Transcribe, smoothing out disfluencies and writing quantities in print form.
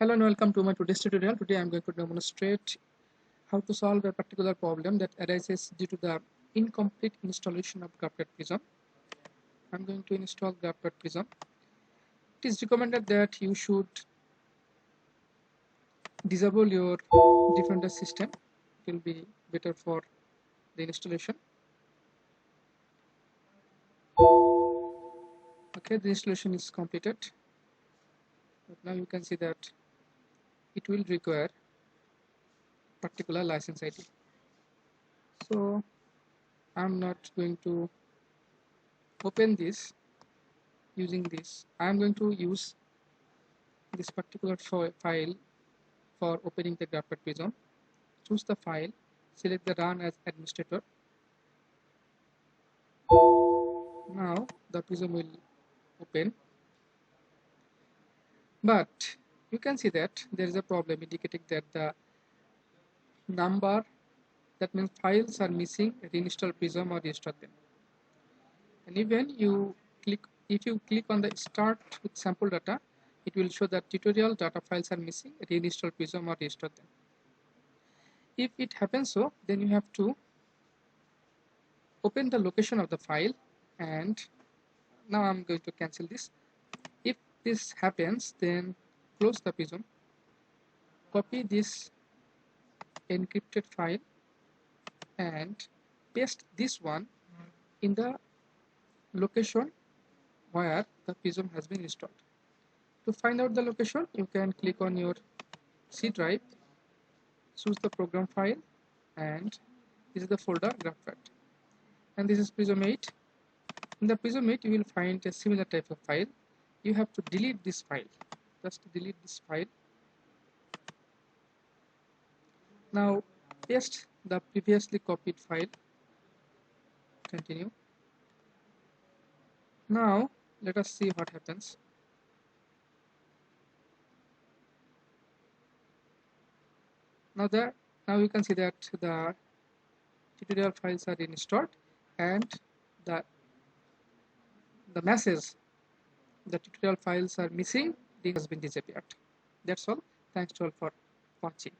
Hello and welcome to my today's tutorial. Today I am going to demonstrate how to solve a particular problem that arises due to the incomplete installation of Graph Prism. I am going to install Graph Prism. It is recommended that you should disable your Defender system. It will be better for the installation. Okay, the installation is completed. But now you can see that it will require particular license ID. So I am not going to open this using this. I am going to use this particular file for opening the Graph Prism. Choose the file, select the run as administrator. Now the Prism will open, but you can see that there is a problem indicating that the number, that means files are missing, reinstall Prism or restart them. And even if you click on the start with sample data, it will show that tutorial data files are missing, reinstall Prism or restart them. If it happens so, then you have to open the location of the file, and now I'm going to cancel this. If this happens, then close the Prism, copy this encrypted file and paste this one in the location where the Prism has been installed. To find out the location, you can click on your C drive, choose the program file, and this is the folder GraphPad, and this is Prism 8. In the Prism 8 you will find a similar type of file. You have to delete this file. Just delete this file. Now paste the previously copied file. Continue. Now let us see what happens. Now you can see that the tutorial files are installed, and the message, the tutorial files are missing, has been disappeared. That's all. Thanks to all for watching.